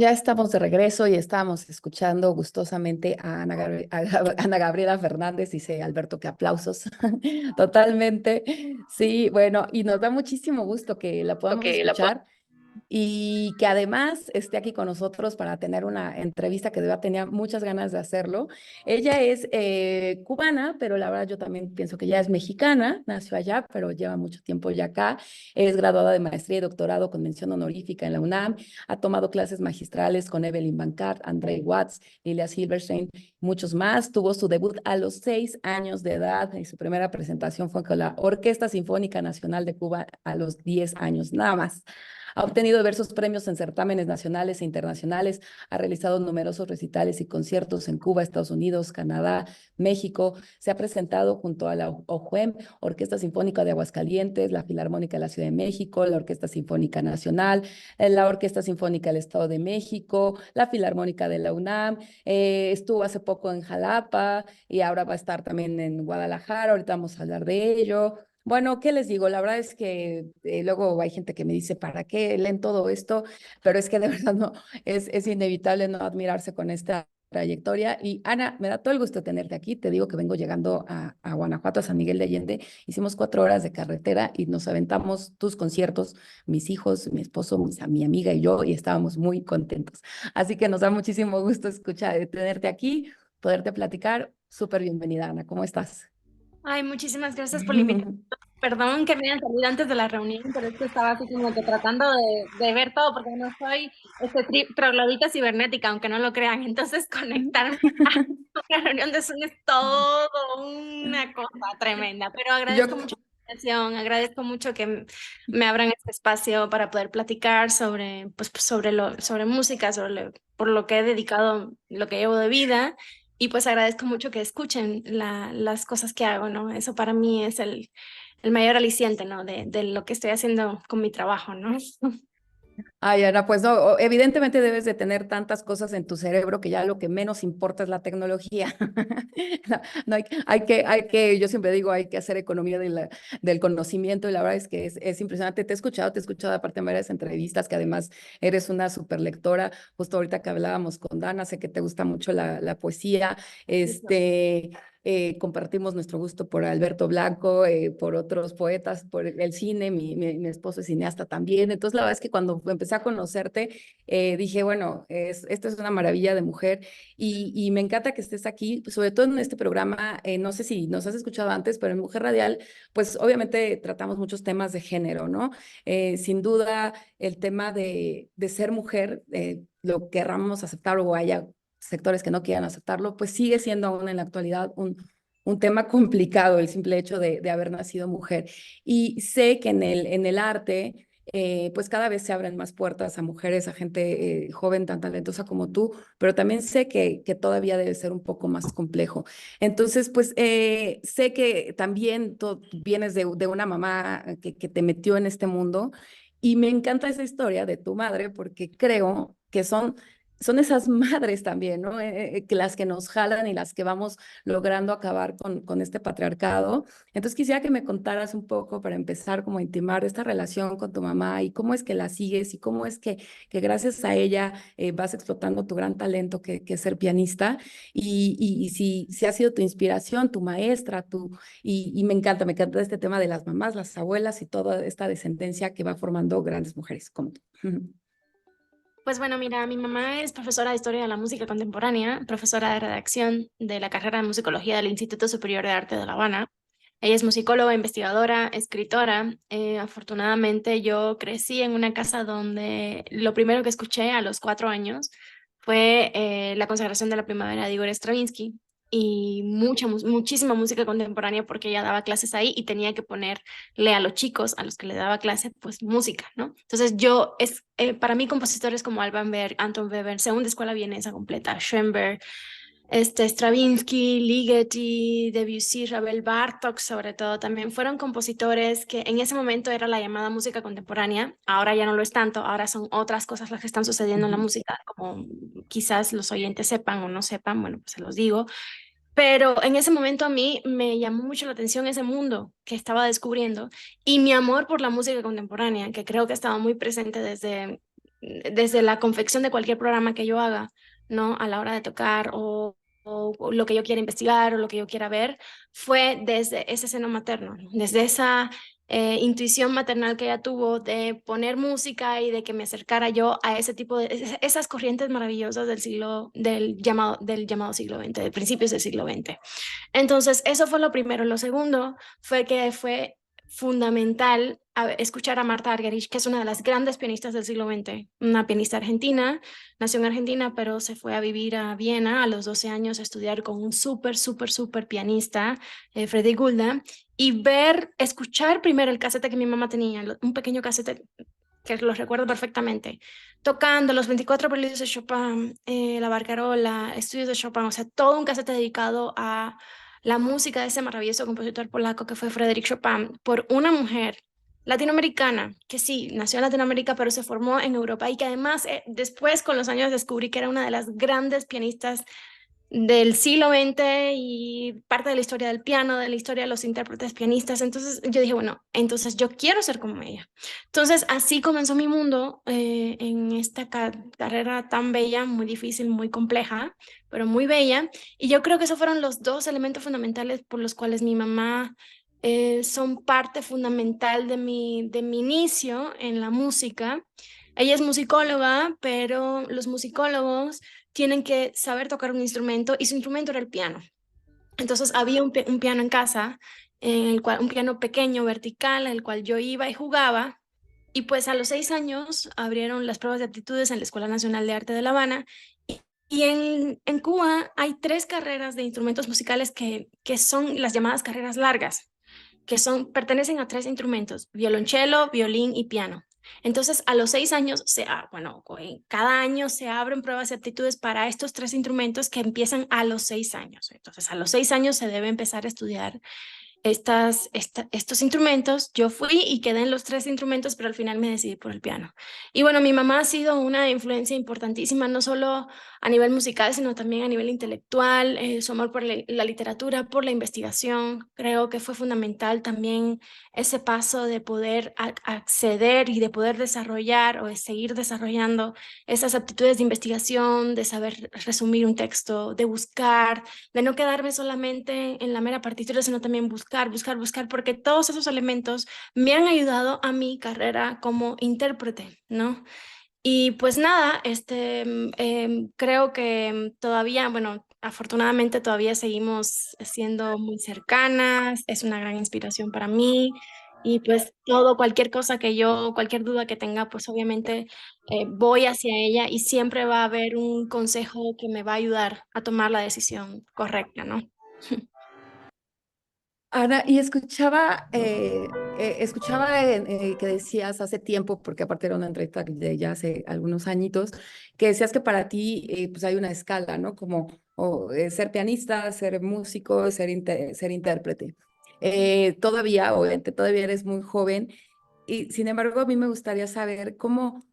Ya estamos de regreso y estamos escuchando gustosamente a Ana Gabriela Fernández, dice Alberto, que aplausos. Totalmente. Sí, bueno, y nos da muchísimo gusto que la podamos Que la puedo. escuchar y que además esté aquí con nosotros para tener una entrevista que de verdad tenía muchas ganas de hacerlo. Ella es cubana, pero la verdad yo también pienso que ella es mexicana, nació allá, pero lleva mucho tiempo ya acá. Es graduada de maestría y doctorado con mención honorífica en la UNAM. Ha tomado clases magistrales con Evelyn Bancart, André Watts, Lilia Silverstein, muchos más. Tuvo su debut a los 6 años de edad y su primera presentación fue con la Orquesta Sinfónica Nacional de Cuba a los 10 años, nada más. Ha obtenido diversos premios en certámenes nacionales e internacionales, ha realizado numerosos recitales y conciertos en Cuba, Estados Unidos, Canadá, México. Se ha presentado junto a la OJUEM, Orquesta Sinfónica de Aguascalientes, la Filarmónica de la Ciudad de México, la Orquesta Sinfónica Nacional, la Orquesta Sinfónica del Estado de México, la Filarmónica de la UNAM. Estuvo hace poco en Jalapa y ahora va a estar también en Guadalajara. Ahorita vamos a hablar de ello. Bueno, ¿qué les digo? La verdad es que luego hay gente que me dice, ¿para qué leen todo esto? Pero es que de verdad no, es inevitable no admirarse con esta trayectoria. Y Ana, me da todo el gusto tenerte aquí. Te digo que vengo llegando a Guanajuato, a San Miguel de Allende. Hicimos 4 horas de carretera y nos aventamos tus conciertos, mis hijos, mi esposo, mi amiga y yo, y estábamos muy contentos. Así que nos da muchísimo gusto escuchar, tenerte aquí, poderte platicar. Súper bienvenida, Ana. ¿Cómo estás? Ay, muchísimas gracias por la invitación. Perdón que me hayan salido antes de la reunión, pero es que estaba así como que tratando de ver todo, porque no soy troglodita cibernética, aunque no lo crean. Entonces, conectarme a una reunión de Zoom es todo una cosa tremenda. Pero Yo, agradezco mucho la invitación, agradezco mucho que me abran este espacio para poder platicar sobre, pues, sobre música, por lo que he dedicado, lo que llevo de vida. Y pues agradezco mucho que escuchen las cosas que hago, ¿no? Eso para mí es el mayor aliciente, ¿no? De lo que estoy haciendo con mi trabajo, ¿no? Ay, Ana, pues no, evidentemente debes de tener tantas cosas en tu cerebro que ya lo que menos importa es la tecnología. No, no yo siempre digo, hay que hacer economía del conocimiento y la verdad es que es impresionante. Te he escuchado aparte en varias entrevistas que además eres una super lectora. Justo ahorita que hablábamos con Dana, sé que te gusta mucho la poesía. Compartimos nuestro gusto por Alberto Blanco, por otros poetas, por el cine, mi esposo es cineasta también. Entonces, la verdad es que cuando empecé a conocerte, dije, bueno, esta es una maravilla de mujer y me encanta que estés aquí, sobre todo en este programa, no sé si nos has escuchado antes, pero en Mujer Radial, pues obviamente tratamos muchos temas de género, ¿no? Sin duda, el tema de ser mujer, lo querramos aceptar o haya sectores que no quieran aceptarlo, pues sigue siendo aún en la actualidad un tema complicado el simple hecho de haber nacido mujer. Y sé que en el arte, pues cada vez se abren más puertas a mujeres, a gente joven tan talentosa como tú, pero también sé que todavía debe ser un poco más complejo. Entonces, pues sé que también tú vienes de una mamá que te metió en este mundo y me encanta esa historia de tu madre porque creo que son esas madres también, ¿no? Que las que nos jalan y las que vamos logrando acabar con este patriarcado. Entonces quisiera que me contaras un poco para empezar como a intimar esta relación con tu mamá y cómo es que la sigues y cómo es que gracias a ella vas explotando tu gran talento que es ser pianista y si ha sido tu inspiración, tu maestra, y me encanta este tema de las mamás, las abuelas y toda esta descendencia que va formando grandes mujeres como tú. Pues bueno, mira, mi mamá es profesora de Historia de la Música Contemporánea, profesora de redacción de la carrera de Musicología del Instituto Superior de Arte de La Habana. Ella es musicóloga, investigadora, escritora. Afortunadamente yo crecí en una casa donde lo primero que escuché a los 4 años fue la consagración de la primavera de Igor Stravinsky y muchísima música contemporánea porque ella daba clases ahí y tenía que ponerle a los chicos a los que le daba clase pues música, ¿no? Entonces para mí compositores como Alban Berg, Anton Weber, segunda escuela vienesa completa, Schoenberg, Stravinsky, Ligeti, Debussy, Ravel, Bartók, sobre todo, también fueron compositores que en ese momento era la llamada música contemporánea. Ahora ya no lo es tanto, ahora son otras cosas las que están sucediendo en la música, como quizás los oyentes sepan o no sepan, bueno, pues se los digo. Pero en ese momento a mí me llamó mucho la atención ese mundo que estaba descubriendo y mi amor por la música contemporánea, que creo que estaba muy presente desde la confección de cualquier programa que yo haga, ¿no? A la hora de tocar o lo que yo quiera investigar o lo que yo quiera ver, fue desde ese seno materno, ¿no? Desde esa intuición maternal que ella tuvo de poner música y de que me acercara yo a ese tipo de esas corrientes maravillosas del siglo del llamado siglo XX, de principios del siglo XX. Entonces, eso fue lo primero. Lo segundo fue que fue fundamental escuchar a Marta Argerich, que es una de las grandes pianistas del siglo XX, una pianista argentina, nació en Argentina, pero se fue a vivir a Viena a los 12 años a estudiar con un súper pianista, Freddy Gulda, y escuchar primero el casete que mi mamá tenía, un pequeño casete que lo recuerdo perfectamente, tocando los 24 preludios de Chopin, la Barcarola, estudios de Chopin, o sea, todo un casete dedicado a la música de ese maravilloso compositor polaco que fue Frédéric Chopin, por una mujer latinoamericana, que sí, nació en Latinoamérica, pero se formó en Europa y que además después con los años descubrí que era una de las grandes pianistas del siglo XX y parte de la historia del piano, de la historia de los intérpretes pianistas. Entonces yo dije, bueno, entonces yo quiero ser como ella. Entonces así comenzó mi mundo en esta carrera tan bella, muy difícil, muy compleja, pero muy bella. Y yo creo que esos fueron los dos elementos fundamentales por los cuales mi mamá son parte fundamental de mi inicio en la música. Ella es musicóloga, pero los musicólogos tienen que saber tocar un instrumento y su instrumento era el piano. Entonces había un piano en casa, en el cual, un piano pequeño, vertical, en el cual yo iba y jugaba. Y pues a los 6 años abrieron las pruebas de aptitudes en la Escuela Nacional de Arte de La Habana. Y en Cuba hay 3 carreras de instrumentos musicales que son las llamadas carreras largas, que pertenecen a 3 instrumentos: violonchelo, violín y piano. Entonces, a los 6 años, bueno, cada año se abren pruebas de aptitudes para estos 3 instrumentos que empiezan a los 6 años. Entonces, a los 6 años se debe empezar a estudiar estos instrumentos. Yo fui y quedé en los 3 instrumentos, pero al final me decidí por el piano. Y bueno, mi mamá ha sido una influencia importantísima, no solo a nivel musical, sino también a nivel intelectual, su amor por la literatura, por la investigación. Creo que fue fundamental también ese paso de poder acceder y de poder desarrollar o de seguir desarrollando esas aptitudes de investigación, de saber resumir un texto, de buscar, de no quedarme solamente en la mera partitura, sino también buscar, porque todos esos elementos me han ayudado a mi carrera como intérprete, ¿no? Y pues nada, creo que todavía, bueno, afortunadamente todavía seguimos siendo muy cercanas, es una gran inspiración para mí. Y pues cualquier cosa cualquier duda que tenga, pues obviamente voy hacia ella y siempre va a haber un consejo que me va a ayudar a tomar la decisión correcta, ¿no? Ana, y escuchaba que decías hace tiempo, porque aparte era una entrevista de ya hace algunos añitos, que decías que para ti pues hay una escala, ¿no? Como ser pianista, ser músico, ser intérprete. Todavía, obviamente, todavía eres muy joven y sin embargo a mí me gustaría saber cómo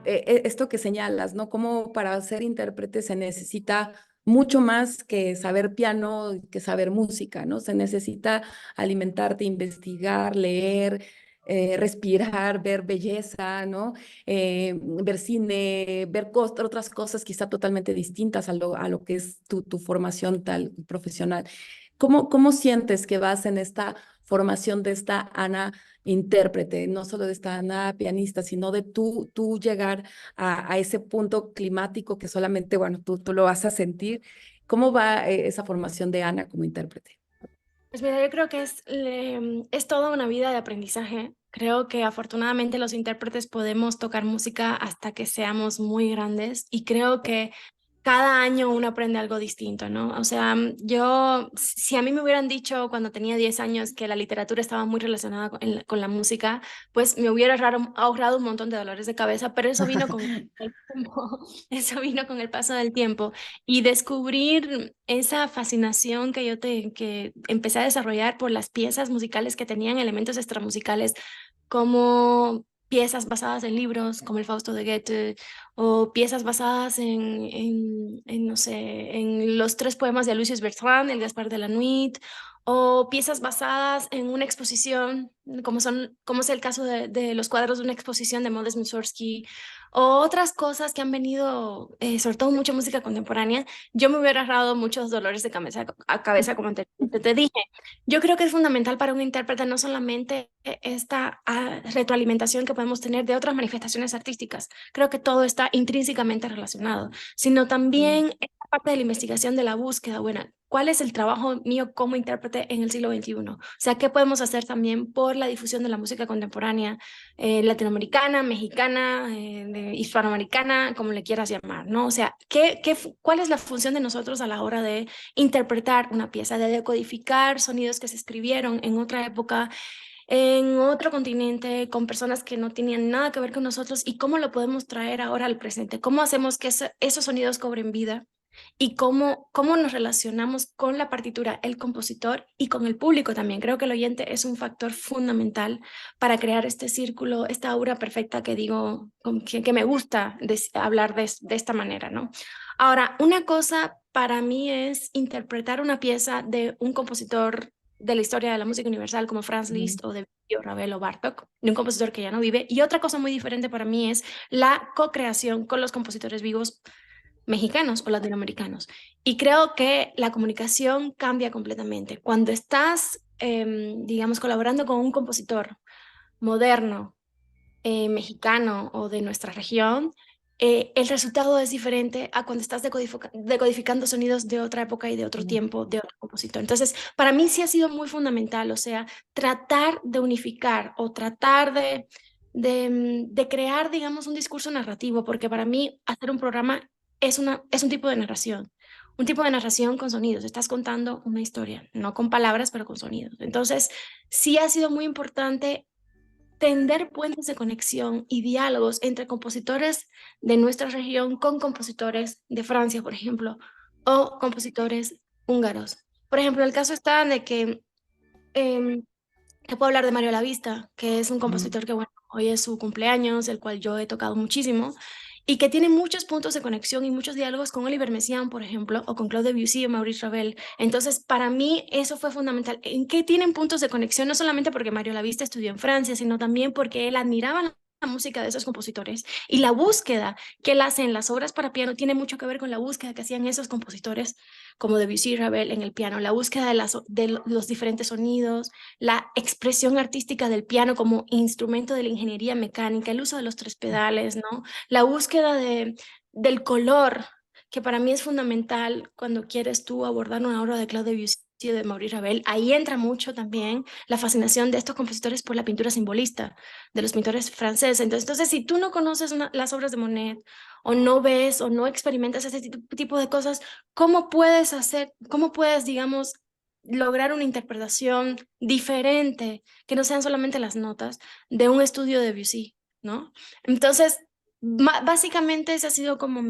esto que señalas, ¿no? Cómo para ser intérprete se necesita mucho más que saber piano, que saber música, ¿no? Se necesita alimentarte, investigar, leer, respirar, ver belleza, ¿no? Ver cine, ver otras cosas quizá totalmente distintas a lo que es tu formación tal profesional. ¿Cómo sientes que vas en esta formación de esta Ana intérprete, no solo de esta Ana pianista, sino de tú llegar a ese punto climático que solamente, bueno, tú lo vas a sentir? ¿Cómo va esa formación de Ana como intérprete? Pues mira, yo creo que es toda una vida de aprendizaje. Creo que afortunadamente los intérpretes podemos tocar música hasta que seamos muy grandes y creo que cada año uno aprende algo distinto, ¿no? O sea, si a mí me hubieran dicho cuando tenía 10 años que la literatura estaba muy relacionada con la música, pues me hubiera ahorrado un montón de dolores de cabeza, pero eso vino con el tiempo, eso vino con el paso del tiempo y descubrir esa fascinación que empecé a desarrollar por las piezas musicales que tenían elementos extramusicales como piezas basadas en libros como el Fausto de Goethe o piezas basadas no sé, en los 3 poemas de Lucius Bertrand, el Gaspar de la Nuit, o piezas basadas en una exposición, como es el caso de los cuadros de una exposición de Modest Mussorgsky, o otras cosas que han venido, sobre todo mucha música contemporánea, yo me hubiera ahorrado muchos dolores de cabeza, como te dije. Yo creo que es fundamental para un intérprete no solamente esta retroalimentación que podemos tener de otras manifestaciones artísticas, creo que todo está intrínsecamente relacionado, sino Mm. también esta parte de la investigación de la búsqueda, bueno, ¿cuál es el trabajo mío como intérprete en el siglo XXI? O sea, ¿qué podemos hacer también por la difusión de la música contemporánea latinoamericana, mexicana, hispanoamericana, como le quieras llamar, ¿no? O sea, ¿cuál es la función de nosotros a la hora de interpretar una pieza, de decodificar sonidos que se escribieron en otra época, en otro continente, con personas que no tenían nada que ver con nosotros y cómo lo podemos traer ahora al presente? ¿Cómo hacemos que esos sonidos cobren vida? Y cómo nos relacionamos con la partitura, el compositor y con el público también. Creo que el oyente es un factor fundamental para crear este círculo, esta aura perfecta que digo, que me gusta hablar de esta manera, ¿no? Ahora, una cosa para mí es interpretar una pieza de un compositor de la historia de la música universal como Franz Mm. Liszt o de Ravel o Bartók, de un compositor que ya no vive. Y otra cosa muy diferente para mí es la co-creación con los compositores vivos mexicanos o latinoamericanos. Y creo que la comunicación cambia completamente. Cuando estás, digamos, colaborando con un compositor moderno, mexicano o de nuestra región, el resultado es diferente a cuando estás decodificando sonidos de otra época y de otro Mm. tiempo, de otro compositor. Entonces, para mí sí ha sido muy fundamental, o sea, tratar de unificar o tratar de crear, digamos, un discurso narrativo, porque para mí hacer un programa es un tipo de narración. Un tipo de narración con sonidos. Estás contando una historia, no con palabras, pero con sonidos. Entonces, sí ha sido muy importante tender puentes de conexión y diálogos entre compositores de nuestra región con compositores de Francia, por ejemplo, o compositores húngaros. Por ejemplo, el caso está de que em, te puedo hablar de Mario Lavista, que es un Mm. compositor que, bueno, hoy es su cumpleaños, el cual yo he tocado muchísimo, y que tiene muchos puntos de conexión y muchos diálogos con Oliver Messiaen, por ejemplo, o con Claude Debussy o Maurice Ravel. Entonces, para mí eso fue fundamental. ¿En qué tienen puntos de conexión? No solamente porque Mario Lavista estudió en Francia, sino también porque él admiraba la música de esos compositores y la búsqueda que él hace en las obras para piano tiene mucho que ver con la búsqueda que hacían esos compositores como Debussy y Ravel en el piano, la búsqueda de los diferentes sonidos, la expresión artística del piano como instrumento de la ingeniería mecánica, el uso de los tres pedales, ¿no? La búsqueda del color, que para mí es fundamental cuando quieres tú abordar una obra de Claude Debussy o de Maurice Ravel. Ahí entra mucho también la fascinación de estos compositores por la pintura simbolista, de los pintores franceses. Entonces si tú no conoces las obras de Monet, o no ves, o no experimentas ese tipo de cosas, cómo puedes, digamos, lograr una interpretación diferente, que no sean solamente las notas de un estudio de Debussy, ¿no? Entonces, básicamente esa ha sido como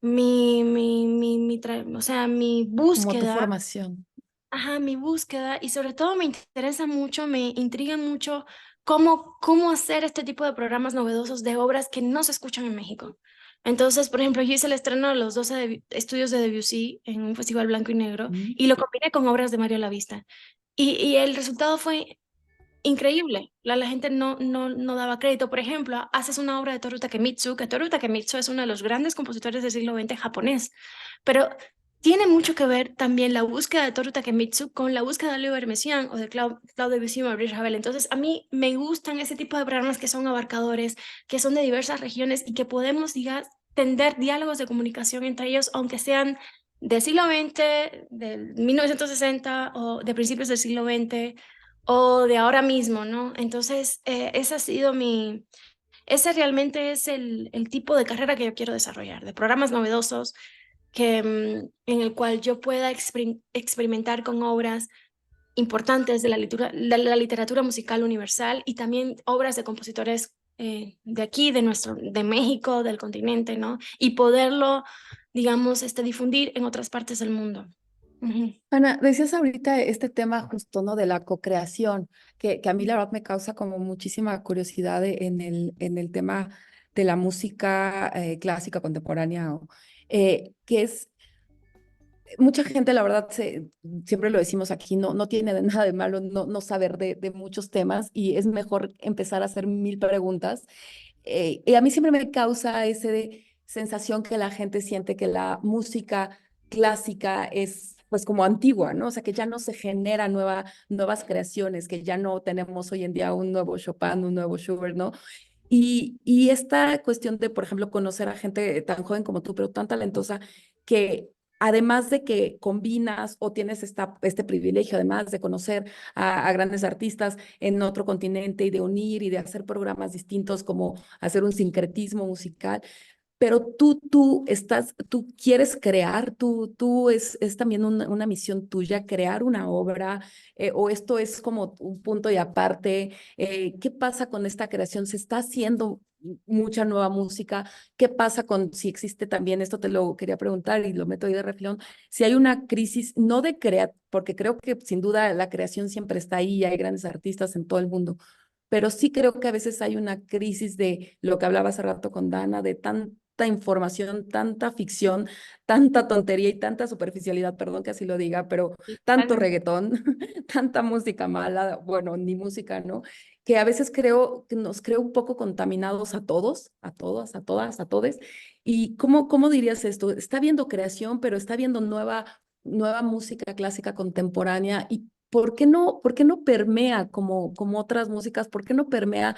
o sea, mi Como tu búsqueda, formación. ajá, mi búsqueda, y sobre todo me interesa mucho, me intriga mucho cómo hacer este tipo de programas novedosos de obras que no se escuchan en México. Entonces, por ejemplo, yo hice el estreno de los 12 estudios de Debussy en un festival blanco y negro Mm. y lo combiné con obras de Mario Lavista. Y el resultado fue increíble. La gente no daba crédito. Por ejemplo, haces una obra de Toru Takemitsu, que Toru Takemitsu es uno de los grandes compositores del siglo XX japonés, pero tiene mucho que ver también la búsqueda de Toru Takemitsu con la búsqueda de Oliver Messiaen o de Claude Debussy y Maurice Ravel. Entonces, a mí me gustan ese tipo de programas que son abarcadores, que son de diversas regiones y que podemos, digamos, tender diálogos de comunicación entre ellos, aunque sean del siglo XX, del 1960 o de principios del siglo XX o de ahora mismo, ¿no? Entonces, ese ha sido ese realmente es el tipo de carrera que yo quiero desarrollar, de programas novedosos en el cual yo pueda experimentar con obras importantes de la literatura musical universal y también obras de compositores de aquí, de México, del continente, ¿no? Y poderlo, digamos, difundir en otras partes del mundo. Ujú. Ana, decías ahorita este tema justo, ¿no? De la co-creación, que a mí la verdad me causa como muchísima curiosidad en el tema de la música clásica contemporánea, que es mucha gente, la verdad, siempre lo decimos aquí, no tiene de nada de malo no saber de muchos temas y es mejor empezar a hacer mil preguntas. y a mí siempre me causa esa sensación que la gente siente que la música clásica es pues como antigua, ¿no? O sea, que ya no se genera nuevas creaciones, que ya no tenemos hoy en día un nuevo Chopin, un nuevo Schubert, ¿no? Y esta cuestión de, por ejemplo, conocer a gente tan joven como tú, pero tan talentosa, que además de que combinas o tienes este privilegio, además de conocer a grandes artistas en otro continente y de unir y de hacer programas distintos, como hacer un sincretismo musical, pero tú quieres crear, es también una misión tuya, crear una obra, o esto es como un punto y aparte. ¿Qué pasa con esta creación? ¿Se está haciendo mucha nueva música? ¿Qué pasa con si existe también, esto te lo quería preguntar y lo meto ahí de refilón, si hay una crisis, no de crear, porque creo que sin duda la creación siempre está ahí, hay grandes artistas en todo el mundo, pero sí creo que a veces hay una crisis de lo que hablaba hace rato con Dana, de tanta información, tanta ficción, tanta tontería y tanta superficialidad, perdón que así lo diga, pero Sí, tanto totalmente. reggaetón, tanta música mala, bueno, ni música, ¿no? Que a veces creo que nos creo un poco contaminados a todos, a todas, a todas, a todes. ¿Y cómo dirías esto? Está habiendo creación, pero está habiendo nueva música clásica contemporánea y por qué no permea como otras músicas? ¿Por qué no permea?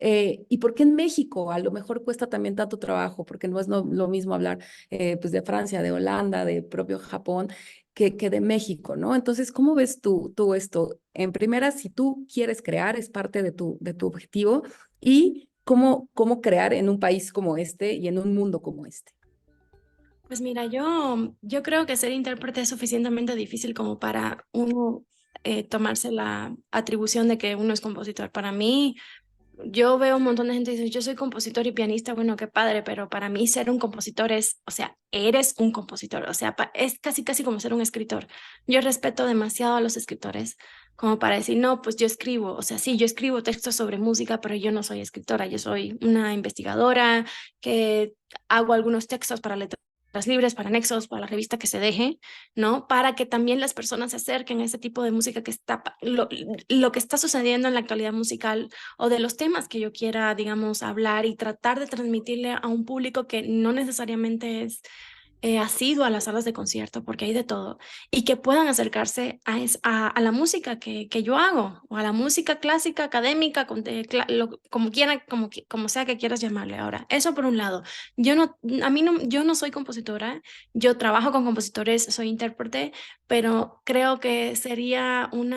¿Y por qué en México a lo mejor cuesta también tanto trabajo? Porque no es lo mismo hablar pues de Francia, de Holanda, de propio Japón, que de México, ¿no? Entonces, ¿cómo ves tú esto? En primera, si tú quieres crear, es parte de tu objetivo, y cómo crear en un país como este y en un mundo como este. Pues mira, yo creo que ser intérprete es suficientemente difícil como para uno tomarse la atribución de que uno es compositor. Para mí, yo veo un montón de gente que dice, yo soy compositor y pianista, bueno, qué padre, pero para mí ser un compositor es, o sea, eres un compositor, o sea, es casi, casi como ser un escritor. Yo respeto demasiado a los escritores como para decir, no, pues yo escribo, o sea, sí, yo escribo textos sobre música, pero yo no soy escritora, yo soy una investigadora que hago algunos textos para letras libres, para Nexos, para la revista que se deje, ¿no? Para que también las personas se acerquen a ese tipo de música que está, lo que está sucediendo en la actualidad musical o de los temas que yo quiera, digamos, hablar y tratar de transmitirle a un público que no necesariamente es asiduo a las salas de concierto, porque hay de todo, y que puedan acercarse a la música que yo hago, o a la música clásica, académica, como quieran, como sea que quieras llamarle ahora. Eso por un lado. Yo no, a mí no, yo no soy compositora, yo trabajo con compositores, soy intérprete, pero creo que sería un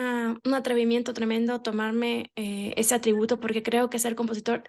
atrevimiento tremendo tomarme ese atributo porque creo que ser compositor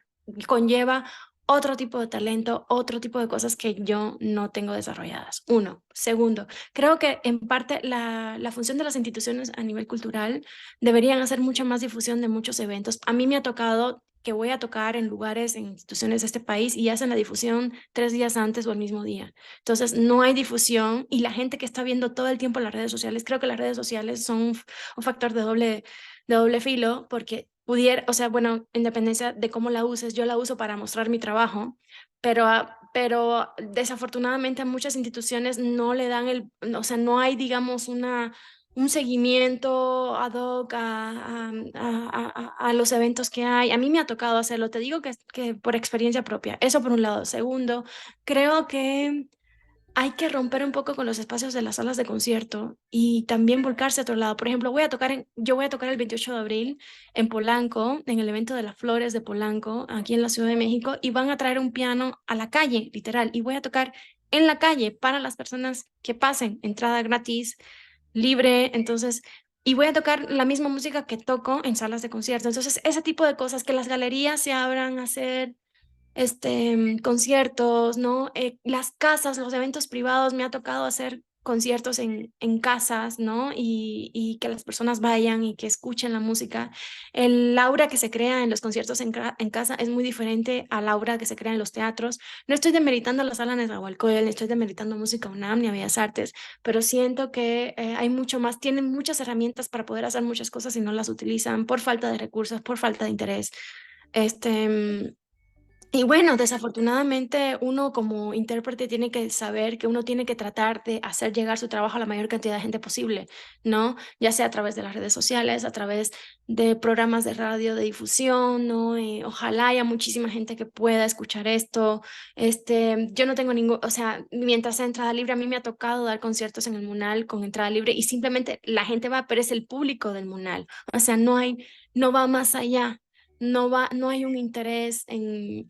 conlleva otro tipo de talento, otro tipo de cosas que yo no tengo desarrolladas. Uno. Segundo, creo que en parte la función de las instituciones a nivel cultural deberían hacer mucha más difusión de muchos eventos. A mí me ha tocado que voy a tocar en lugares, en instituciones de este país y hacen la difusión 3 días antes o el mismo día. Entonces, no hay difusión y la gente que está viendo todo el tiempo las redes sociales, creo que las redes sociales son un factor de doble filo porque pudiera, o sea, bueno, independencia de cómo la uses, yo la uso para mostrar mi trabajo, pero desafortunadamente a muchas instituciones no le dan o sea, no hay, digamos, un seguimiento ad hoc a los eventos que hay. A mí me ha tocado hacerlo, te digo que por experiencia propia. Eso por un lado. Segundo, creo que hay que romper un poco con los espacios de las salas de concierto y también volcarse a otro lado. Por ejemplo, yo voy a tocar el 28 de abril en Polanco, en el evento de las Flores de Polanco, aquí en la Ciudad de México, y van a traer un piano a la calle, literal, y voy a tocar en la calle para las personas que pasen, entrada gratis, libre, entonces, y voy a tocar la misma música que toco en salas de concierto. Entonces, ese tipo de cosas, que las galerías se abran a hacer conciertos, ¿no? Las casas, los eventos privados, me ha tocado hacer conciertos en casas, ¿no? Y que las personas vayan y que escuchen la música. El aura que se crea en los conciertos en casa es muy diferente al aura que se crea en los teatros. No estoy demeritando la sala Nezahualcóyotl, no estoy demeritando Música UNAM ni a Bellas Artes, pero siento que hay mucho más, tienen muchas herramientas para poder hacer muchas cosas y no las utilizan por falta de recursos, por falta de interés. Este, Y bueno, desafortunadamente uno como intérprete tiene que saber que uno tiene que tratar de hacer llegar su trabajo a la mayor cantidad de gente posible, ¿no? Ya sea a través de las redes sociales, a través de programas de radio, de difusión, ¿no? Ojalá haya muchísima gente que pueda escuchar esto. Yo no tengo ningún, o sea, mientras sea entrada libre, a mí me ha tocado dar conciertos en el Munal con entrada libre y simplemente la gente va, pero es el público del Munal. O sea, no va más allá. No hay un interés en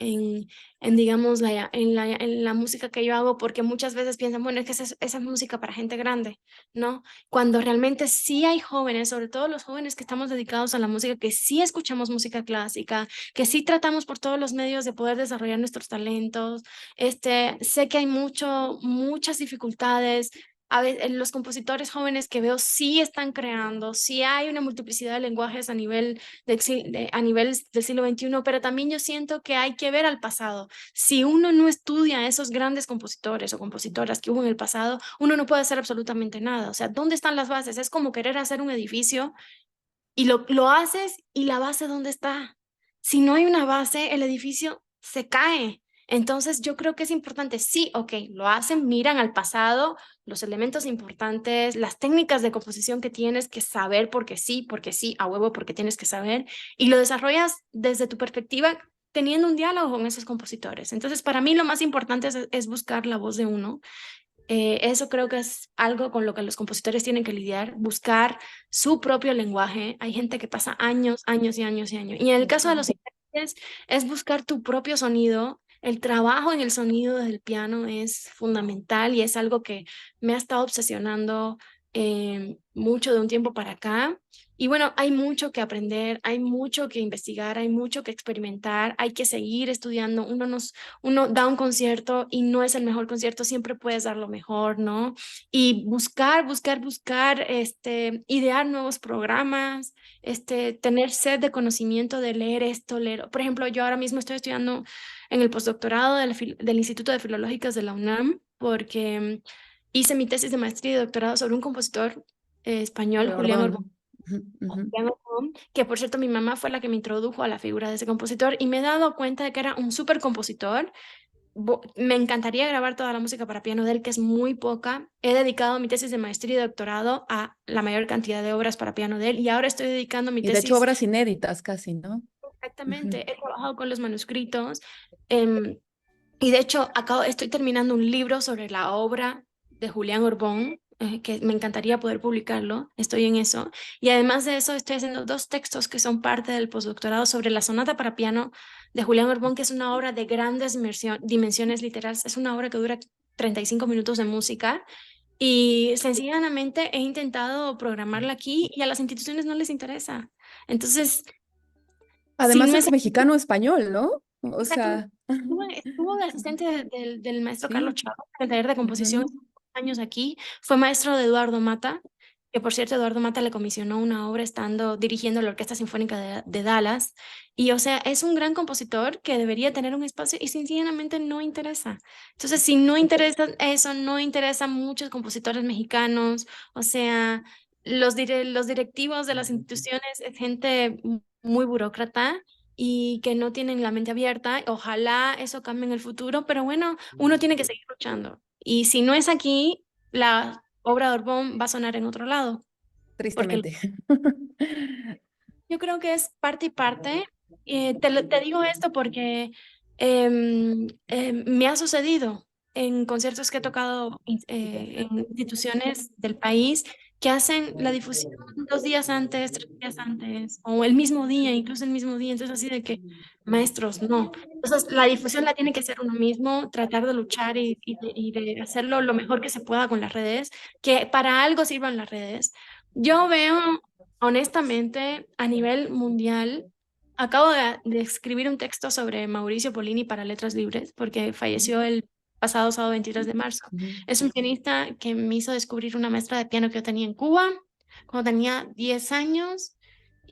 digamos, en la música que yo hago, porque muchas veces piensan, bueno, es que esa es música para gente grande, ¿no? Cuando realmente sí hay jóvenes, sobre todo los jóvenes que estamos dedicados a la música, que sí escuchamos música clásica, que sí tratamos por todos los medios de poder desarrollar nuestros talentos. Sé que hay muchas dificultades. A veces, los compositores jóvenes que veo sí están creando, sí hay una multiplicidad de lenguajes a nivel del siglo XXI, pero también yo siento que hay que ver al pasado. Si uno no estudia a esos grandes compositores o compositoras que hubo en el pasado, uno no puede hacer absolutamente nada. O sea, ¿dónde están las bases? Es como querer hacer un edificio y lo haces y la base, ¿dónde está? Si no hay una base, el edificio se cae. Entonces, yo creo que es importante, sí, ok, lo hacen, miran al pasado, los elementos importantes, las técnicas de composición que tienes que saber porque sí, a huevo, porque tienes que saber, y lo desarrollas desde tu perspectiva, teniendo un diálogo con esos compositores. Entonces, para mí lo más importante es buscar la voz de uno. Eso creo que es algo con lo que los compositores tienen que lidiar, buscar su propio lenguaje. Hay gente que pasa años, años y años y años. Y en el caso de los intérpretes, es buscar tu propio sonido. El trabajo en el sonido del piano es fundamental y es algo que me ha estado obsesionando mucho de un tiempo para acá. Y bueno, hay mucho que aprender, hay mucho que investigar, hay mucho que experimentar, hay que seguir estudiando. Uno da un concierto y no es el mejor concierto, siempre puedes dar lo mejor, ¿no? Y buscar, idear nuevos programas, tener sed de conocimiento, de leer esto, leer. Por ejemplo, yo ahora mismo estoy estudiando en el postdoctorado del Instituto de Filológicas de la UNAM, porque hice mi tesis de maestría y doctorado sobre un compositor español, Julián Orbán. Perdón. Ujú, ujú. Julián Orbón, que por cierto mi mamá fue la que me introdujo a la figura de ese compositor y me he dado cuenta de que era un súper compositor. Me encantaría grabar toda la música para piano de él, que es muy poca. He dedicado mi tesis de maestría y doctorado a la mayor cantidad de obras para piano de él y ahora estoy dedicando mi Y de hecho tesis obras inéditas casi, ¿no? Ujú. exactamente. He trabajado con los manuscritos em, y de hecho estoy terminando un libro sobre la obra de Julián Orbón. Que me encantaría poder publicarlo, estoy en eso. Y además de eso, estoy haciendo dos textos que son parte del postdoctorado sobre la sonata para piano de Julián Orbón, que es una obra de grandes dimensiones literales. Es una obra que dura 35 minutos de música y sencillamente he intentado programarla aquí y a las instituciones no les interesa. Entonces, si Además no es es mexicano-español, ¿no? O exactamente, sea, ajá, estuvo de asistente del maestro Carlos sí. Chávez, en el taller de composición, Ujú. estuvo años aquí, fue maestro de Eduardo Mata, que por cierto Eduardo Mata le comisionó una obra estando dirigiendo la Orquesta Sinfónica de Dallas, y o sea, es un gran compositor que debería tener un espacio y sencillamente no interesa. Entonces, si no interesa eso, no interesan muchos compositores mexicanos, o sea, los directivos de las instituciones es gente muy burócrata y que no tienen la mente abierta. Ojalá eso cambie en el futuro, pero bueno, uno tiene que seguir luchando. Y si no es aquí, la obra de Orbón va a sonar en otro lado, porque Tristemente. yo creo que es parte y parte. Te digo esto porque me ha sucedido en conciertos que he tocado en instituciones del país que hacen la difusión 2 días antes, 3 días antes, o el mismo día, incluso el mismo día. Entonces, así de que, maestros, no. Entonces, la difusión la tiene que hacer uno mismo, tratar de luchar y de hacerlo lo mejor que se pueda con las redes, que para algo sirvan las redes. Yo veo honestamente, a nivel mundial, acabo de escribir un texto sobre Mauricio Polini para Letras Libres, porque falleció el pasado sábado 23 de marzo. Ujú. Es un pianista que me hizo descubrir una maestra de piano que yo tenía en Cuba cuando tenía 10 años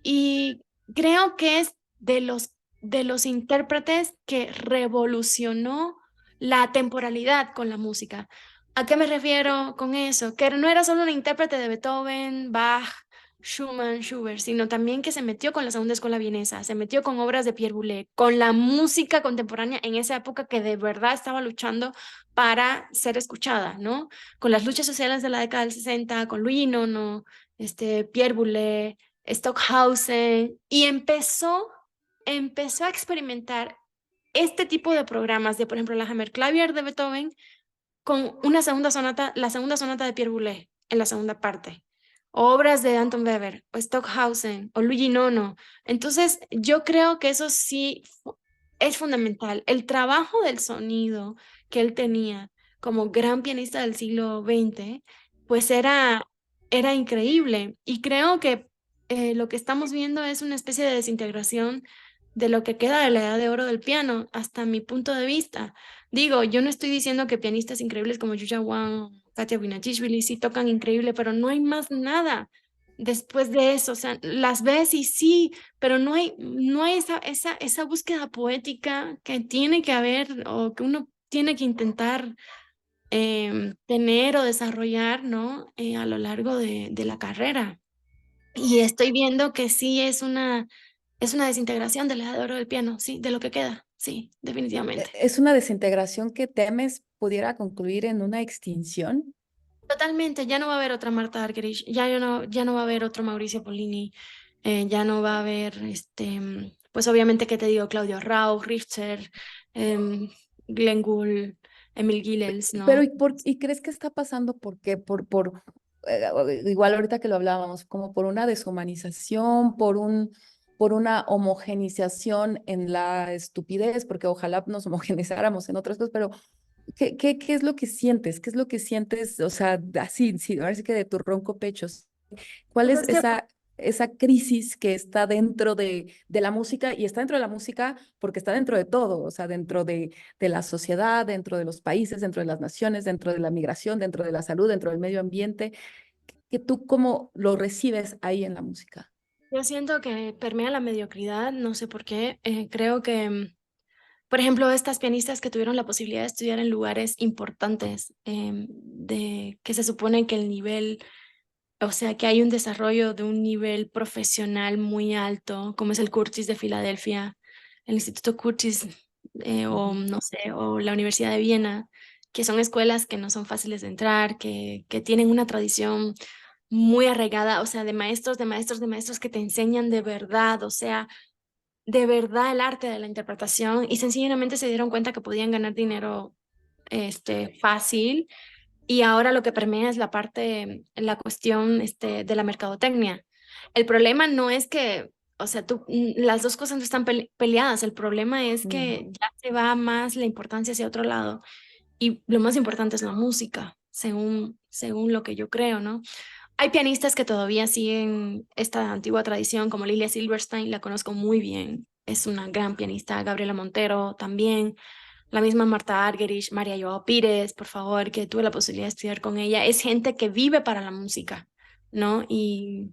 y creo que es de los intérpretes que revolucionó la temporalidad con la música. ¿A qué me refiero con eso? Que no era solo un intérprete de Beethoven, Bach, Schumann, Schubert, sino también que se metió con la segunda escuela vienesa, se metió con obras de Pierre Boulez, con la música contemporánea en esa época que de verdad estaba luchando para ser escuchada, ¿no? Con las luchas sociales de la década del 60, con Luigi Nono, Pierre Boulez, Stockhausen, y empezó a experimentar este tipo de programas de, por ejemplo, la Hammerklavier de Beethoven con una segunda sonata, la segunda sonata de Pierre Boulez en la segunda parte, o obras de Anton Weber, o Stockhausen, o Luigi Nono. Entonces, yo creo que eso sí es fundamental. El trabajo del sonido que él tenía como gran pianista del siglo XX, pues era increíble. Y creo que lo que estamos viendo es una especie de desintegración de lo que queda de la edad de oro del piano, hasta mi punto de vista. Digo, yo no estoy diciendo que pianistas increíbles como Yuja Wang, Katia Winatishvili sí tocan increíble, pero no hay más nada después de eso. O sea, las ves y sí, pero no hay esa búsqueda poética que tiene que haber o que uno tiene que intentar tener o desarrollar, ¿no? A lo largo de la carrera. Y estoy viendo que sí es una desintegración de la edad de oro del piano, sí, de lo que queda, sí, definitivamente. ¿Es una desintegración que temes pudiera concluir en una extinción? Totalmente, ya no va a haber otra Marta Argerich, ya no va a haber otro Mauricio Polini, ya no va a haber, pues obviamente, ¿qué te digo? Claudio Rauch, Richter, Glenn Gould, Emil Gilels, Pero ¿no? ¿y crees que está pasando por qué? Igual ahorita que lo hablábamos, como por una deshumanización, por una homogenización en la estupidez, porque ojalá nos homogeneizáramos en otras cosas, pero ¿qué es lo que sientes? ¿Qué es lo que sientes? O sea, así, sí, ahora sí que de tu ronco pecho. ¿Cuál Pues es es que esa crisis que está dentro de la música? Y está dentro de la música porque está dentro de todo, o sea, dentro de la sociedad, dentro de los países, dentro de las naciones, dentro de la migración, dentro de la salud, dentro del medio ambiente, que tú cómo lo recibes ahí en la música. yo siento que permea la mediocridad, no sé por qué, creo que, por ejemplo, estas pianistas que tuvieron la posibilidad de estudiar en lugares importantes, de que se supone que el nivel. O sea, que hay un desarrollo de un nivel profesional muy alto, como es el Curtis de Filadelfia, el Instituto Curtis, o Ujú. no sé, o la Universidad de Viena, que son escuelas que no son fáciles de entrar, que tienen una tradición muy arraigada, o sea, de maestros, de maestros, de maestros que te enseñan de verdad, o sea, de verdad el arte de la interpretación, y sencillamente se dieron cuenta que podían ganar dinero fácil, y ahora lo que permea es la cuestión de la mercadotecnia. El problema no es que, o sea, las dos cosas no están peleadas, el problema es Mm. que ya se va más la importancia hacia otro lado y lo más importante es la música, según lo que yo creo, ¿no? Hay pianistas que todavía siguen esta antigua tradición, como Lilia Silverstein, la conozco muy bien, es una gran pianista, Gabriela Montero también, la misma Marta Argerich, María Joao Pires, por favor, que tuve la posibilidad de estudiar con ella. Es gente que vive para la música, ¿no? Y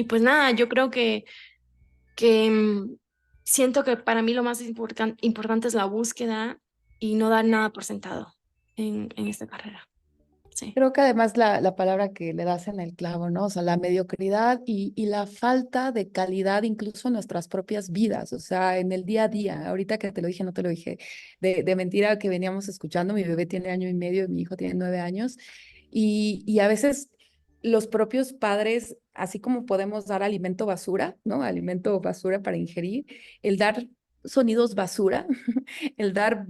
pues nada, yo creo que siento que para mí lo más importante es la búsqueda y no dar nada por sentado en esta carrera. Sí. Creo que además la palabra que le das en el clavo, ¿no? O sea, la mediocridad y la falta de calidad incluso en nuestras propias vidas, o sea, en el día a día. Ahorita que te lo dije, no te lo dije, de mentira que veníamos escuchando, mi bebé tiene año y medio y mi hijo tiene 9 años, y a veces los propios padres, así como podemos dar alimento basura, ¿no? Alimento basura para ingerir, el dar sonidos basura, el dar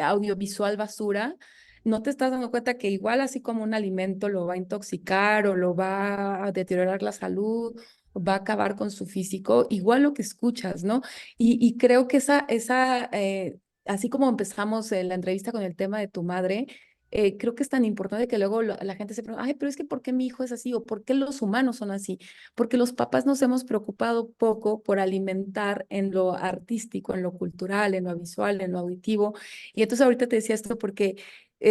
audiovisual basura, no te estás dando cuenta que igual así como un alimento lo va a intoxicar o lo va a deteriorar la salud, va a acabar con su físico, igual lo que escuchas, ¿no? Y creo que así como empezamos la entrevista con el tema de tu madre, creo que es tan importante que luego la gente se pregunta, ay, pero es que ¿por qué mi hijo es así? ¿O por qué los humanos son así? Porque los papás nos hemos preocupado poco por alimentar en lo artístico, en lo cultural, en lo visual, en lo auditivo. Y entonces ahorita te decía esto porque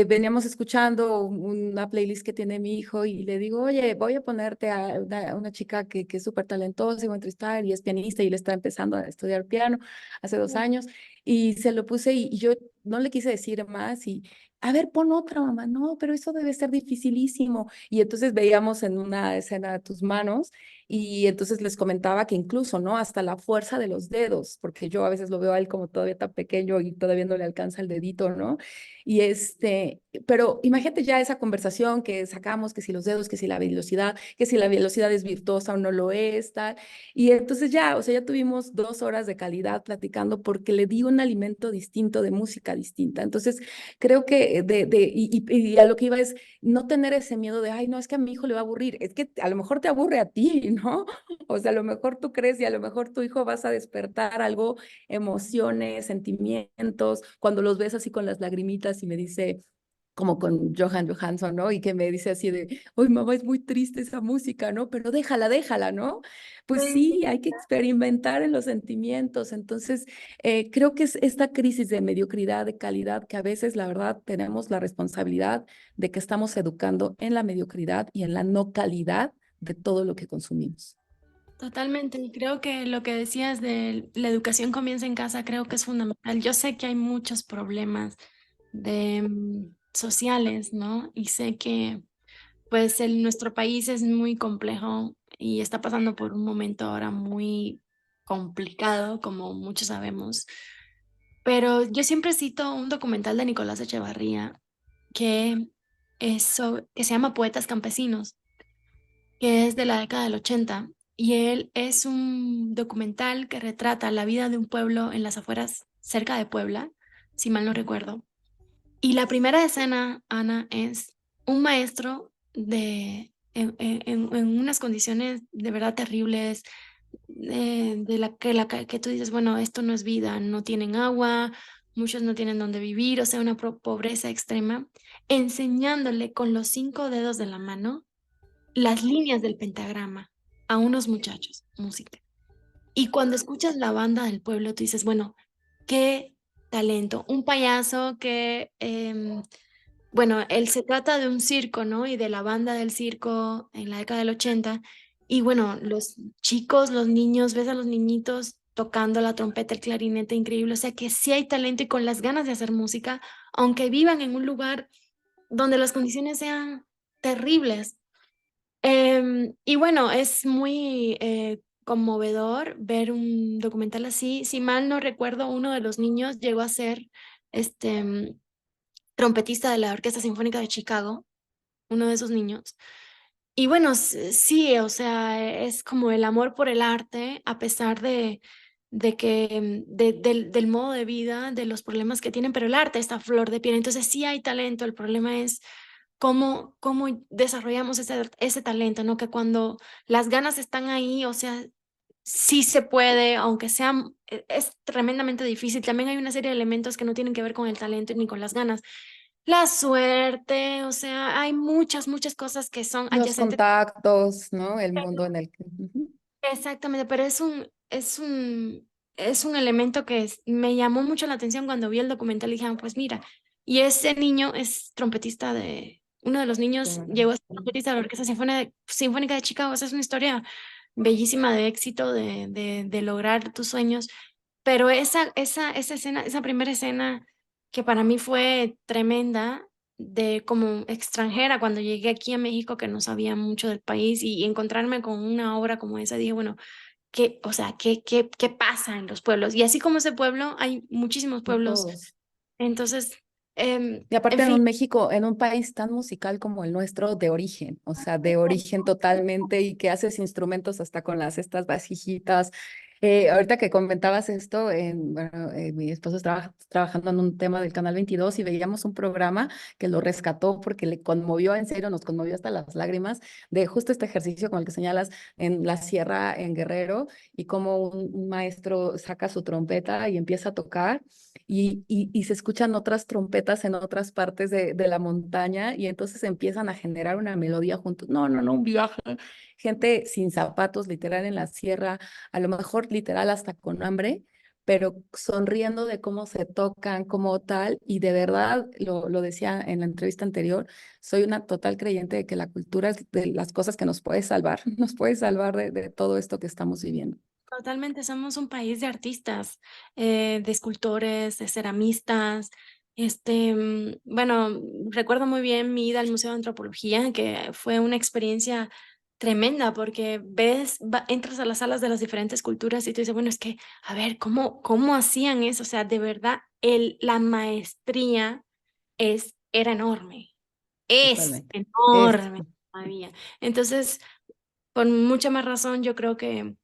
veníamos escuchando una playlist que tiene mi hijo y le digo, oye, voy a ponerte a una chica que es súper talentosa y va a entrevistar y es pianista y le está empezando a estudiar piano hace 2 años y se lo puse y yo no le quise decir más y, a ver, pon otra, mamá, no, pero eso debe ser dificilísimo. Y entonces veíamos en una escena tus manos Y entonces les comentaba que incluso, ¿no? Hasta la fuerza de los dedos, porque yo a veces lo veo a él como todavía tan pequeño y todavía no le alcanza el dedito, ¿no? Y pero imagínate ya esa conversación que sacamos, que si los dedos, que si la velocidad es virtuosa o no lo es, tal. Y entonces ya, o sea, ya tuvimos 2 horas de calidad platicando porque le di un alimento distinto de música distinta. Entonces, creo que y a lo que iba es no tener ese miedo de, ay, no, es que a mi hijo le va a aburrir. Es que a lo mejor te aburre a ti, ¿no? O sea, a lo mejor tú crees y a lo mejor tu hijo vas a despertar algo, emociones, sentimientos, cuando los ves así con las lagrimitas y me dice, como con Johan Johansson, ¿no? Y que me dice así de, uy, mamá, es muy triste esa música, ¿no? Pero déjala, ¿no? Pues sí, hay que experimentar en los sentimientos. Entonces, creo que es esta crisis de mediocridad, de calidad, que a veces, la verdad, tenemos la responsabilidad de que estamos educando en la mediocridad y en la no calidad de todo lo que consumimos. Totalmente, y creo que lo que decías de la educación comienza en casa, creo que es fundamental. Yo sé que hay muchos problemas sociales, ¿no? Y sé que pues nuestro país es muy complejo y está pasando por un momento ahora muy complicado, como muchos sabemos. Pero yo siempre cito un documental de Nicolás Echevarría que se llama Poetas Campesinos, que es de la década del 80, y él es un documental que retrata la vida de un pueblo en las afueras cerca de Puebla, si mal no recuerdo. Y la primera escena, Ana, es un maestro en unas condiciones de verdad terribles, que tú dices, bueno, esto no es vida, no tienen agua, muchos no tienen dónde vivir, o sea, una pobreza extrema, enseñándole con los 5 dedos de la mano las líneas del pentagrama a unos muchachos, música. Y cuando escuchas la banda del pueblo, tú dices, bueno, qué talento. Un payaso que, bueno, él se trata de un circo, ¿no? Y de la banda del circo en la década del 80. Y bueno, los chicos, los niños, ves a los niñitos tocando la trompeta, el clarinete, increíble. O sea que sí hay talento y con las ganas de hacer música, aunque vivan en un lugar donde las condiciones sean terribles. Y bueno, es muy conmovedor ver un documental así. Si mal no recuerdo, uno de los niños llegó a ser este trompetista de la Orquesta Sinfónica de Chicago, uno de esos niños. Y bueno, sí, o sea, es como el amor por el arte, a pesar de que, del modo de vida, de los problemas que tienen, pero el arte está a flor de piel. Entonces sí hay talento, el problema es cómo desarrollamos ese talento, ¿no? Que cuando las ganas están ahí, o sea, sí se puede, aunque sea, es tremendamente difícil. También hay una serie de elementos que no tienen que ver con el talento ni con las ganas. La suerte, o sea, hay muchas cosas que son Los adyacentes. contactos, ¿no? El mundo en el que... Ujú. Exactamente, pero es un elemento que me llamó mucho la atención cuando vi el documental y dije, "Ah, pues mira, y ese niño es trompetista uno de los niños Claro. llegó a ser trompetista de la Orquesta Sinfónica de Chicago. O sea, es una historia bellísima de éxito, de lograr tus sueños, pero esa escena, esa primera escena que para mí fue tremenda, de como extranjera, cuando llegué aquí a México, que no sabía mucho del país, y encontrarme con una obra como esa, dije, bueno, o sea, qué pasa en los pueblos? Y así como ese pueblo, hay muchísimos En pueblos. todos. Entonces, Y en aparte en fin, un México, en un país tan musical como el nuestro, de origen, o sea, de origen totalmente, y que haces instrumentos hasta con estas vasijitas. Ahorita que comentabas esto, bueno, mi esposo estaba trabajando en un tema del Canal 22 y veíamos un programa que lo rescató porque le conmovió, en serio, nos conmovió hasta las lágrimas, de justo este ejercicio con el que señalas en la sierra en Guerrero, y cómo un maestro saca su trompeta y empieza a tocar y se escuchan otras trompetas en otras partes de la montaña y entonces empiezan a generar una melodía juntos. No, no, no, un viaje. Gente sin zapatos, literal en la sierra, a lo mejor literal hasta con hambre, pero sonriendo de cómo se tocan, como tal, y de verdad, lo decía en la entrevista anterior, soy una total creyente de que la cultura es de las cosas que nos puede salvar, nos puede salvar de todo esto que estamos viviendo. totalmente, somos un país de artistas, de escultores, de ceramistas. Bueno, recuerdo muy bien mi ida al Museo de Antropología, que fue una experiencia tremenda, porque ves, entras a las salas de las diferentes culturas y tú dices, bueno, es que, a ver, ¿cómo hacían eso? O sea, de verdad, la maestría era enorme, es Totalmente. Es, enorme todavía. Entonces, con mucha más razón, yo creo que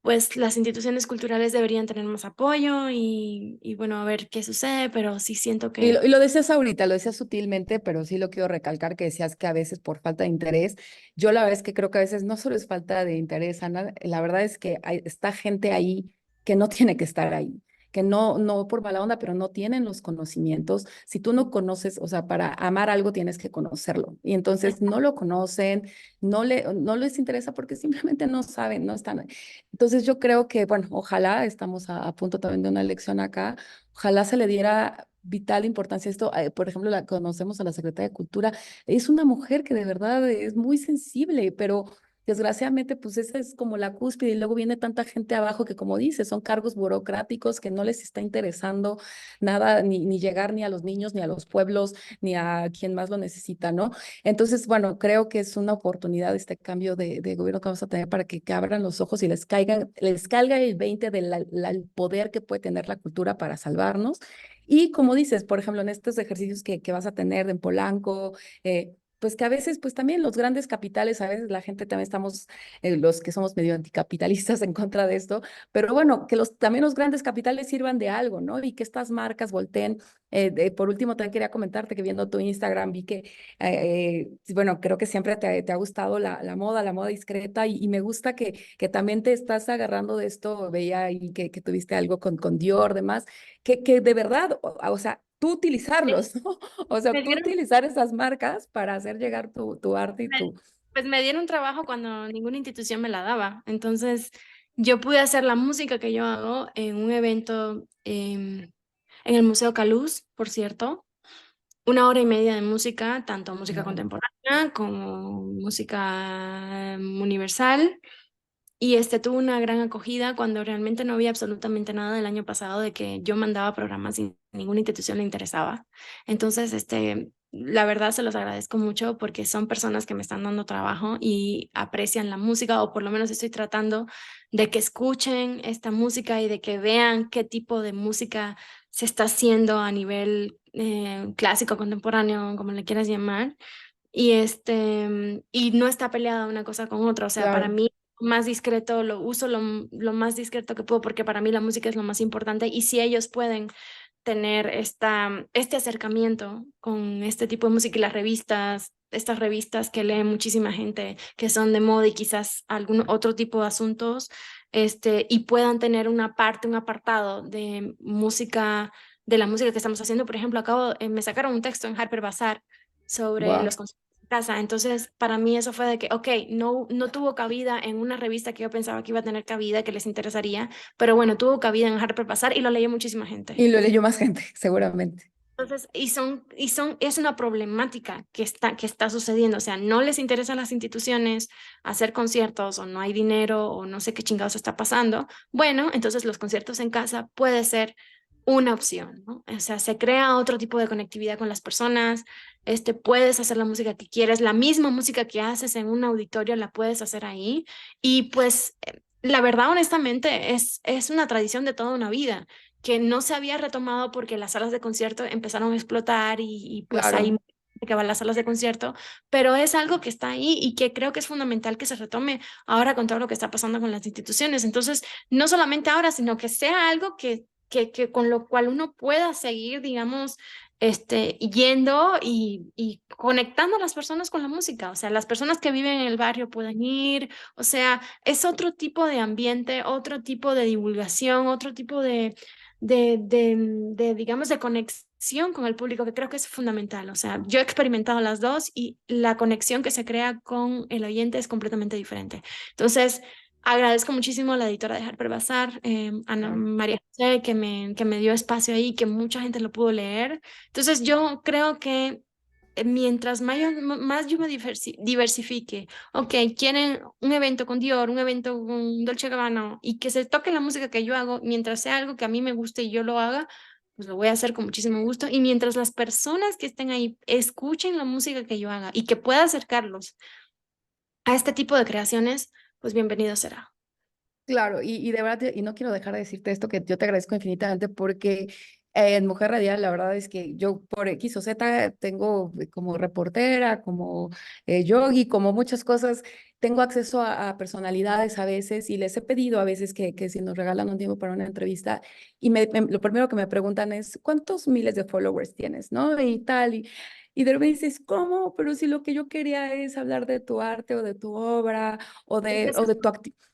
pues las instituciones culturales deberían tener más apoyo y bueno, a ver qué sucede, pero sí siento que y lo decías ahorita, lo decías sutilmente, pero sí lo quiero recalcar que decías que a veces por falta de interés, yo la verdad es que creo que a veces no solo es falta de interés, Ana, la verdad es que está gente ahí que no tiene que estar ahí, que no por mala onda, pero no tienen los conocimientos. Si tú no conoces, o sea, para amar algo tienes que conocerlo. Y entonces no lo conocen, no les interesa porque simplemente no saben, no están. Entonces yo creo que, bueno, ojalá, estamos a punto también de una elección acá. Ojalá se le diera vital importancia a esto. Por ejemplo, la conocemos a la secretaria de Cultura. Es una mujer que de verdad es muy sensible, pero desgraciadamente, pues esa es como la cúspide y luego viene tanta gente abajo que, como dices, son cargos burocráticos que no les está interesando nada, ni llegar ni a los niños, ni a los pueblos, ni a quien más lo necesita, ¿no? Entonces, bueno, creo que es una oportunidad este cambio de gobierno que vamos a tener para que abran los ojos y les caiga el 20 del poder que puede tener la cultura para salvarnos. Y como dices, por ejemplo, en estos ejercicios que vas a tener en Polanco, pues que a veces, pues también los grandes capitales, a veces la gente también estamos, los que somos medio anticapitalistas en contra de esto, pero bueno, que también los grandes capitales sirvan de algo, ¿no? Y que estas marcas volteen. Por último, también quería comentarte que viendo tu Instagram vi que, bueno, creo que siempre te ha gustado la moda discreta y me gusta que también te estás agarrando de esto, veía ahí que tuviste algo con Dior, demás, que de verdad, o sea, tú utilizarlos, ¿no? O sea, me tú dieron, utilizar esas marcas para hacer llegar tu arte y me- tu... pues me dieron trabajo cuando ninguna institución me la daba. Entonces, yo pude hacer la música que yo hago en un evento en el Museo Caluz, por cierto. 1 hora y media de música, tanto música Wow. contemporánea como música universal. Y tuvo una gran acogida cuando realmente no había absolutamente nada el año pasado de que yo mandaba programas y ninguna institución le interesaba. Entonces, la verdad se los agradezco mucho porque son personas que me están dando trabajo y aprecian la música, o por lo menos estoy tratando de que escuchen esta música y de que vean qué tipo de música se está haciendo a nivel clásico, contemporáneo, como le quieras llamar. Y no está peleada una cosa con otra. O sea, para Claro, mí más discreto, lo uso lo más discreto que puedo porque para mí la música es lo más importante y si ellos pueden tener este acercamiento con este tipo de música y las revistas, estas revistas que lee muchísima gente que son de moda y quizás algún otro tipo de asuntos, y puedan tener una parte, un apartado de música, de la música que estamos haciendo. Por ejemplo, me sacaron un texto en Harper Bazaar sobre wow. los conciertos en casa. Entonces, para mí eso fue de que, ok, no tuvo cabida en una revista que yo pensaba que iba a tener cabida, que les interesaría, pero bueno, tuvo cabida en Harper Bazaar y lo leía muchísima gente. Y lo leyó más gente, seguramente. Entonces, es una problemática que está sucediendo. O sea, no les interesan las instituciones hacer conciertos o no hay dinero o no sé qué chingados está pasando. Bueno, entonces los conciertos en casa puede ser una opción, ¿no? O sea, se crea otro tipo de conectividad con las personas. Puedes hacer la música que quieres, la misma música que haces en un auditorio la puedes hacer ahí. Y pues, la verdad, honestamente, es una tradición de toda una vida que no se había retomado porque las salas de concierto empezaron a explotar y pues hay Claro, mucha gente que va a las salas de concierto, pero es algo que está ahí y que creo que es fundamental que se retome ahora con todo lo que está pasando con las instituciones. Entonces, no solamente ahora, sino que sea algo que con lo cual uno pueda seguir, digamos, yendo y conectando a las personas con la música. O sea, las personas que viven en el barrio puedan ir, o sea, es otro tipo de ambiente, otro tipo de divulgación, otro tipo digamos, de conexión con el público, que creo que es fundamental. O sea, yo he experimentado las dos y la conexión que se crea con el oyente es completamente diferente. Entonces, agradezco muchísimo a la editora de Harper Bazaar, Ana claro. María José, que me dio espacio ahí, que mucha gente lo pudo leer. Entonces, yo creo que mientras más yo me diversifique, ok, quieren un evento con Dior, un evento con Dolce Gabbana y que se toque la música que yo hago, mientras sea algo que a mí me guste y yo lo haga, pues lo voy a hacer con muchísimo gusto. Y mientras las personas que estén ahí escuchen la música que yo haga y que pueda acercarlos a este tipo de creaciones, pues bienvenido será. Claro, y de verdad, y no quiero dejar de decirte esto, que yo te agradezco infinitamente porque en Mujer Radial la verdad es que yo por X o Z tengo como reportera, como yogi, como muchas cosas, tengo acceso a personalidades a veces y les he pedido a veces que si nos regalan un tiempo para una entrevista y lo primero que me preguntan es, ¿cuántos miles de followers tienes? ¿No? Y tal, y de repente dices, ¿cómo? Pero si lo que yo quería es hablar de tu arte o de tu obra Es que o de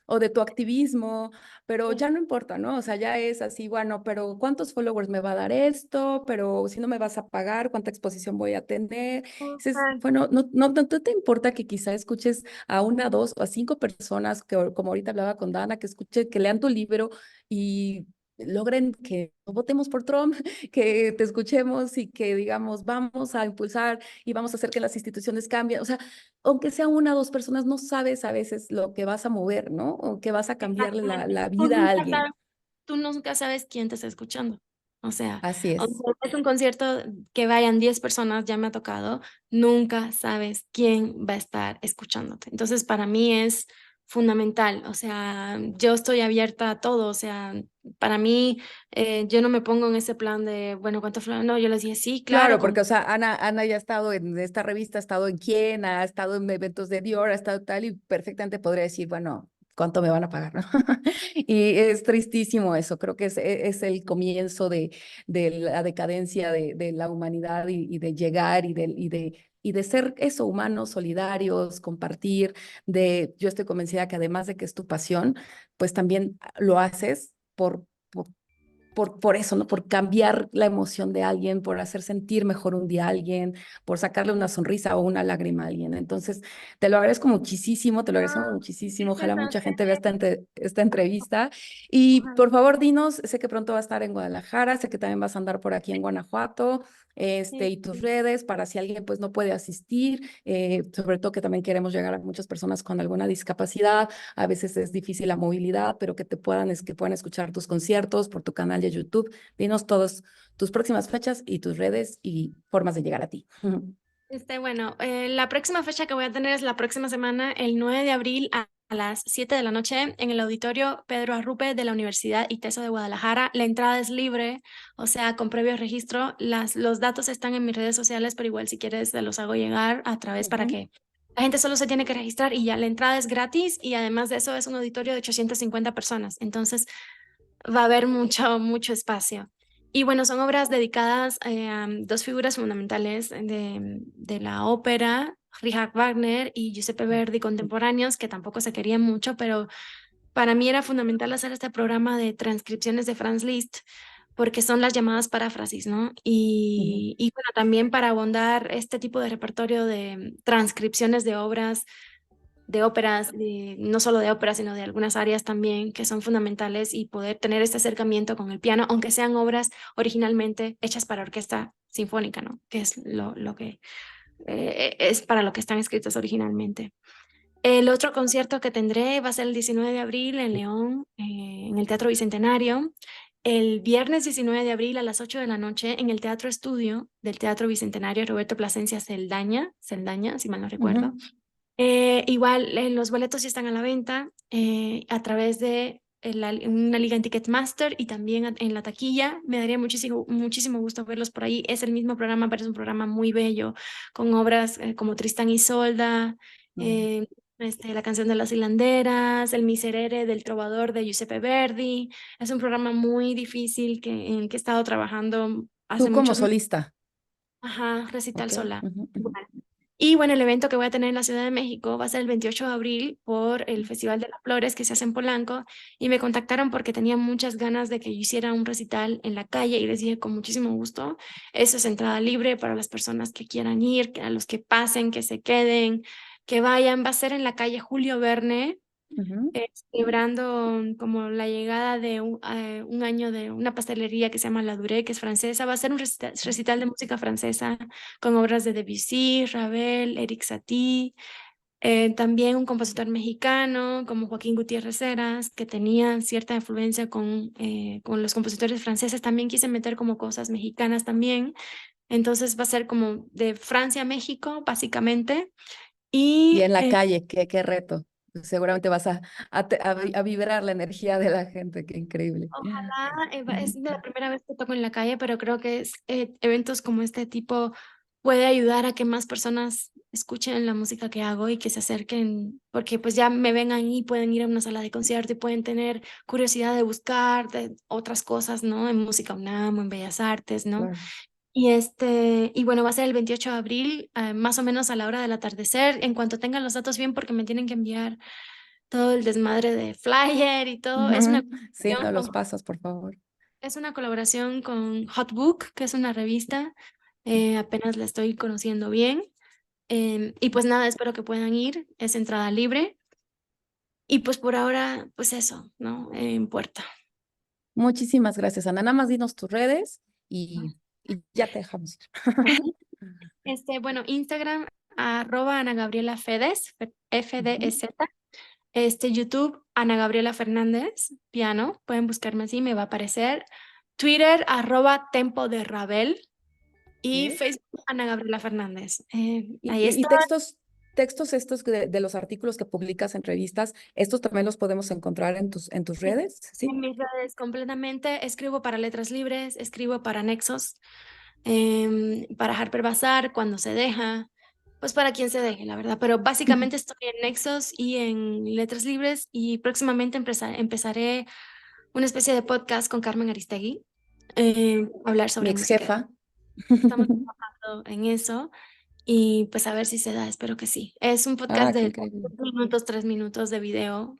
o de tu activismo, pero ya no importa, ¿no? O sea, ya es así, bueno, pero ¿cuántos followers me va a dar esto? Pero si no me vas a pagar, ¿cuánta exposición voy a tener? Dices, bueno, no te importa que quizá escuches a una, dos o a cinco personas, que como ahorita hablaba con Dana, que escuche, que lean tu libro y logren que no votemos por Trump, que te escuchemos y que digamos, vamos a impulsar y vamos a hacer que las instituciones cambien. O sea, aunque sea una o dos personas, no sabes a veces lo que vas a mover, ¿no? O que vas a cambiarle Exactamente. la vida a alguien. Tú nunca sabes quién te está escuchando. O sea, Así es. es un concierto que vayan 10 personas, ya me ha tocado, nunca sabes quién va a estar escuchándote. Entonces, para mí es fundamental. O sea, yo estoy abierta a todo. O sea, para mí, yo no me pongo en ese plan de, bueno, ¿cuánto fulano? No, yo les dije, sí, claro, Claro, con porque, o sea, Ana ya ha estado en esta revista, ha estado en Quién, ha estado en eventos de Dior, ha estado tal, y perfectamente podría decir, bueno, ¿cuánto me van a pagar, no? Y es tristísimo eso, creo que es el comienzo de la decadencia de la humanidad y de llegar y de ser eso, humanos, solidarios, compartir, yo estoy convencida que además de que es tu pasión, pues también lo haces por eso, ¿no? Por cambiar la emoción de alguien, por hacer sentir mejor un día a alguien, por sacarle una sonrisa o una lágrima a alguien. Entonces, te lo agradezco muchísimo, te lo agradecemos muchísimo. Ojalá gracias a mucha gente vea ustedes. esta entrevista. Y Ajá. por favor, dinos, sé que pronto va a estar en Guadalajara, sé que también vas a andar por aquí en Guanajuato, Sí, y tus sí. redes para si alguien pues no puede asistir, sobre todo que también queremos llegar a muchas personas con alguna discapacidad, a veces es difícil la movilidad, pero que puedan escuchar tus conciertos por tu canal de YouTube. Dinos todos tus próximas fechas y tus redes y formas de llegar a ti. Bueno, la próxima fecha que voy a tener es la próxima semana, el 9 de abril a las 7 de la noche en el auditorio Pedro Arrupe de la Universidad ITESO de Guadalajara. La entrada es libre, o sea, con previo registro. Los datos están en mis redes sociales, pero igual si quieres te los hago llegar a través para Ujú. que la gente solo se tiene que registrar y ya la entrada es gratis y además de eso es un auditorio de 850 personas. Entonces, va a haber mucho, mucho espacio. Y bueno, son obras dedicadas a dos figuras fundamentales de la ópera, Richard Wagner y Giuseppe Verdi contemporáneos, que tampoco se querían mucho, pero para mí era fundamental hacer este programa de transcripciones de Franz Liszt, porque son las llamadas paráfrasis, ¿no? Ujú. Y bueno, también para abondar este tipo de repertorio de transcripciones de óperas, no solo de óperas, sino de algunas áreas también que son fundamentales y poder tener este acercamiento con el piano, aunque sean obras originalmente hechas para orquesta sinfónica, ¿no? Que es lo que es para lo que están escritas originalmente. El otro concierto que tendré va a ser el 19 de abril en León, en el Teatro Bicentenario. El viernes 19 de abril a las 8 de la noche en el Teatro Estudio del Teatro Bicentenario Roberto Plasencia Celdaña, si mal no recuerdo. Ujú. Igual los boletos ya están a la venta a través de una liga en Ticketmaster y también en la taquilla. Me daría muchísimo, muchísimo gusto verlos por ahí. Es el mismo programa, pero es un programa muy bello, con obras como Tristán y Isolda, Ujú. eh, La canción de las hilanderas, El Miserere del trovador de Giuseppe Verdi. Es un programa muy difícil en el que he estado trabajando hace Tú como muchos meses. solista, Ajá, recital ¿ok? sola. Ujú, ujú. Y bueno, el evento que voy a tener en la Ciudad de México va a ser el 28 de abril por el Festival de las Flores que se hace en Polanco y me contactaron porque tenían muchas ganas de que yo hiciera un recital en la calle y les dije con muchísimo gusto, eso es entrada libre para las personas que quieran ir, a los que pasen, que se queden, que vayan, va a ser en la calle Julio Verne, Ujú. celebrando como la llegada de un año de una pastelería que se llama La Durée, que es francesa. Va a ser un recital de música francesa con obras de Debussy, Ravel, Eric Satie, también un compositor mexicano como Joaquín Gutiérrez Heras, que tenía cierta influencia con los compositores franceses. También quise meter como cosas mexicanas también. Entonces va a ser como de Francia a México, básicamente. Y Y en la calle, qué reto. Seguramente vas a vibrar la energía de la gente, qué increíble. ojalá, es la primera vez que toco en la calle, pero creo que eventos como este tipo puede ayudar a que más personas escuchen la música que hago y que se acerquen, porque pues ya me ven ahí, pueden ir a una sala de concierto y pueden tener curiosidad de buscar de otras cosas, ¿no? En Música UNAM o en Bellas Artes, ¿no? Claro. Y bueno, va a ser el 28 de abril, más o menos a la hora del atardecer, en cuanto tengan los datos bien, porque me tienen que enviar todo el desmadre de flyer y todo. Ujú. Sí, no los pasas, por favor. Es una colaboración con Hotbook, que es una revista. Apenas la estoy conociendo bien. Y pues nada, espero que puedan ir. Es entrada libre. Y pues por ahora, pues eso, ¿no? En puerta. Muchísimas gracias, Ana. Nada más dinos tus redes y ya te dejamos ir. Bueno, Instagram, @ Ana Gabriela Fedes, Ujú. FDEZ. YouTube, Ana Gabriela Fernández, piano. Pueden buscarme así, me va a aparecer. Twitter, @Tempo de Rabel. Y Ok. Facebook, Ana Gabriela Fernández. Y, Ahí y- y está. textos estos de los artículos que publicas en revistas, ¿estos también los podemos encontrar en tus Sí, redes? en Sí. mis redes completamente. Escribo para Letras Libres, escribo para Nexos, para Harper Bazaar, cuando se deja, pues para quien se deje, la verdad. Pero básicamente estoy en Nexos y en Letras Libres y próximamente empezaré una especie de podcast con Carmen Aristegui, hablar Mi sobre ex música. jefa. Estamos trabajando en eso y pues a ver si se da, espero que sí. Es un podcast Ah, qué de increíble. 2 minutos, 3 minutos de video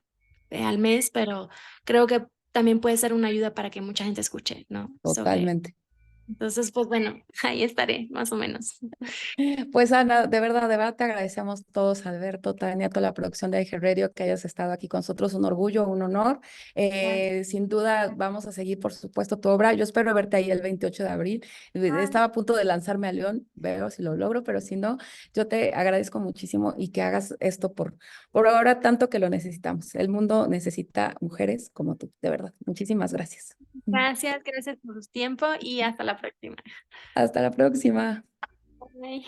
al mes, pero creo que también puede ser una ayuda para que mucha gente escuche, ¿no? Totalmente. Entonces, pues bueno, ahí estaré, más o menos. Pues Ana, de verdad te agradecemos todos, Alberto, Tania, toda la producción de Eje Radio, que hayas estado aquí con nosotros, un orgullo, un honor. Gracias. Sin duda vamos a seguir, por supuesto, tu obra. Yo espero verte ahí el 28 de abril. Ay, Estaba a punto de lanzarme a León, veo si lo logro, pero si no, yo te agradezco muchísimo y que hagas esto por ahora tanto que lo necesitamos. El mundo necesita mujeres como tú, de verdad. Muchísimas gracias. gracias por su tiempo y hasta la próxima. Hasta la próxima. Bye.